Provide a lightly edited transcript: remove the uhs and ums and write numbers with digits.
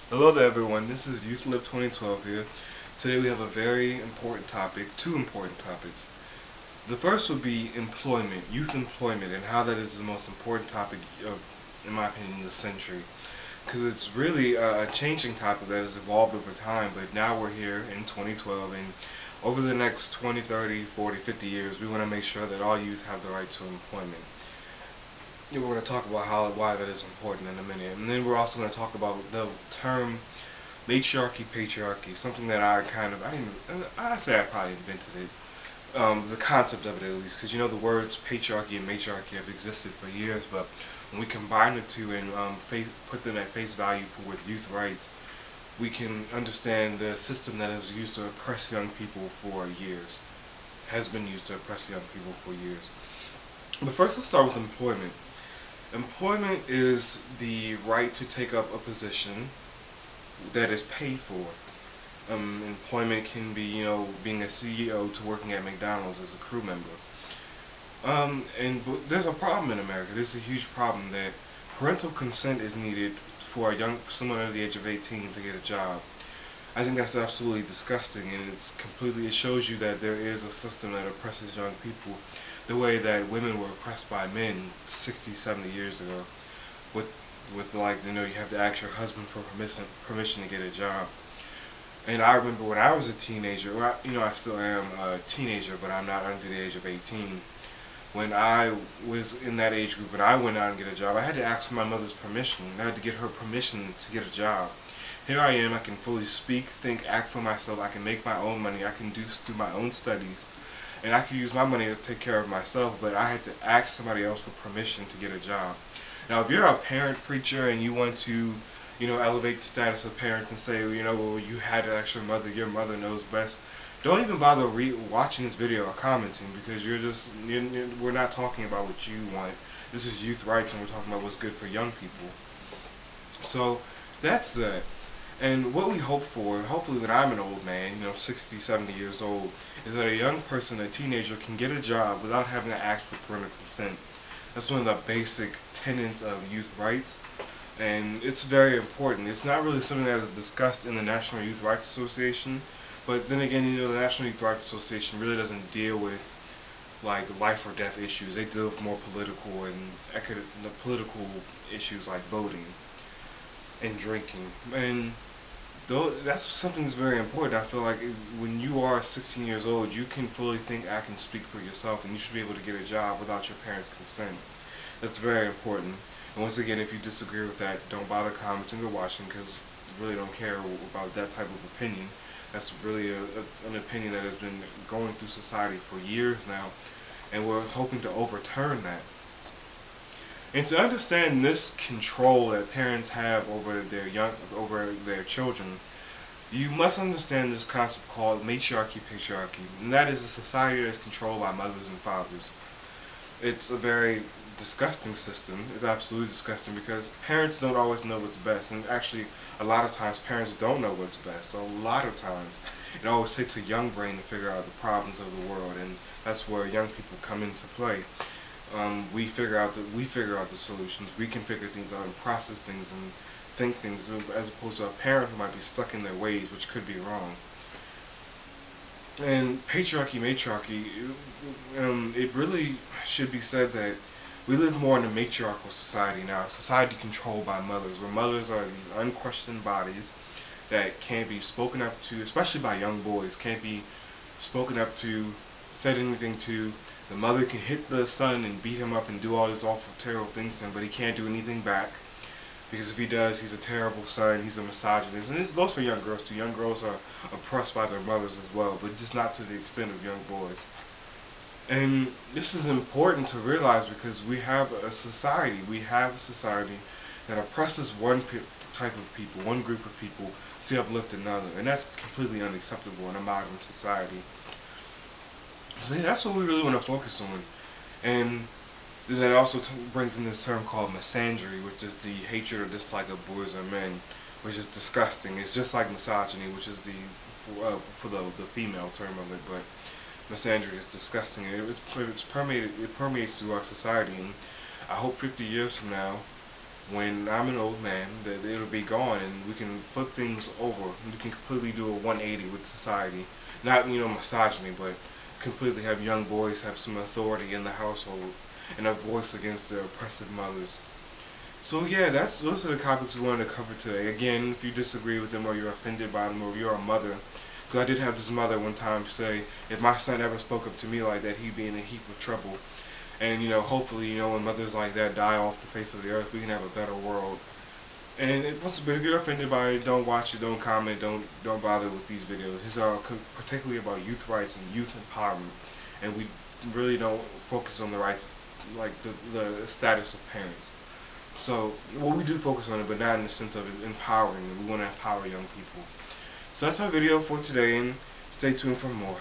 Hello there everyone, this is Youth Live 2012 here. Today we have a very important topic, two important topics. The first would be employment, youth employment, and how that is the most important topic of, in my opinion, the century. Because it's really a changing topic that has evolved over time, but now we're here in 2012, and over the next 20, 30, 40, 50 years, we want to make sure that all youth have the right to employment. We're going to talk about why that is important in a minute, and then we're also going to talk about the term matriarchy, patriarchy, something that I'd say I probably invented it. The concept of it at least, because the words patriarchy and matriarchy have existed for years, but when we combine the two and put them at face value for with youth rights, we can understand the system that is used to oppress young people for years, has been used to oppress young people for years. But first, let's start with employment. Employment is the right to take up a position that is paid for. Employment can be, being a CEO to working at McDonald's as a crew member. But there's a problem in America. There's a huge problem that parental consent is needed for someone under the age of 18 to get a job. I think that's absolutely disgusting, and it shows you that there is a system that oppresses young people the way that women were oppressed by men 60, 70 years ago. With you have to ask your husband for permission to get a job. And I remember when I was a teenager, I still am a teenager, but I'm not under the age of 18. When I was in that age group and I went out and get a job, I had to ask for my mother's permission. I had to get her permission to get a job. Here I am, I can fully speak, think, act for myself, I can make my own money, I can do my own studies, and I can use my money to take care of myself, but I had to ask somebody else for permission to get a job. Now, if you're a parent preacher and you want to, elevate the status of parents and say, well, you had an extra mother, your mother knows best, don't even bother watching this video or commenting, because we're not talking about what you want. This is youth rights, and we're talking about what's good for young people. So that's that. And what we hope for, hopefully when I'm an old man, 60, 70 years old, is that a young person, a teenager, can get a job without having to ask for parental consent. That's one of the basic tenets of youth rights, and it's very important. It's not really something that is discussed in the National Youth Rights Association, but then again, the National Youth Rights Association really doesn't deal with like life or death issues. They deal with more political and political issues like voting and drinking. And though that's something that's very important. I feel like when you are 16 years old, you can fully think, act, and speak for yourself, and you should be able to get a job without your parents' consent. That's very important. And once again, if you disagree with that, don't bother commenting or watching, because I really don't care about that type of opinion. That's really an opinion that has been going through society for years now, and we're hoping to overturn that. And to understand this control that parents have over their children, you must understand this concept called matriarchy, patriarchy, and that is a society that is controlled by mothers and fathers. It's a very disgusting system. It's absolutely disgusting because parents don't always know what's best, and actually, a lot of times parents don't know what's best. So a lot of times, it always takes a young brain to figure out the problems of the world, and that's where young people come into play. We figure out the solutions. We can figure things out and process things and think things, as opposed to a parent who might be stuck in their ways, which could be wrong. And patriarchy, matriarchy, it really should be said that we live more in a matriarchal society now, a society controlled by mothers, where mothers are these unquestioned bodies that can't be spoken up to, especially by young boys, can't be spoken up to, said anything to. The mother can hit the son and beat him up and do all these awful, terrible things to him, but he can't do anything back. Because if he does, he's a terrible son, he's a misogynist. And this goes for young girls too. Young girls are oppressed by their mothers as well, but just not to the extent of young boys. And this is important to realize because we have a society that oppresses type of people, one group of people, to uplift another. And that's completely unacceptable in a modern society. So yeah, that's what we really want to focus on. And that also brings in this term called misandry, which is the hatred or dislike of boys or men, which is disgusting. It's just like misogyny, which is for the female term of it, but misandry is disgusting. It permeates through our society, and I hope 50 years from now when I'm an old man, that it'll be gone, and we can flip things over. We can completely do a 180 with society. Not, misogyny, but completely have young boys have some authority in the household and a voice against their oppressive mothers. So yeah, those are the topics we wanted to cover today. Again, if you disagree with them or you're offended by them or you're a mother, because I did have this mother one time say, if my son ever spoke up to me like that, he'd be in a heap of trouble. And hopefully, when mothers like that die off the face of the earth, we can have a better world. And if you're offended by it, don't watch it, don't comment, don't bother with these videos. These are particularly about youth rights and youth empowerment, and we really don't focus on the rights, like the status of parents. So, we do focus on it, but not in the sense of empowering them. We want to empower young people. So that's our video for today, and stay tuned for more.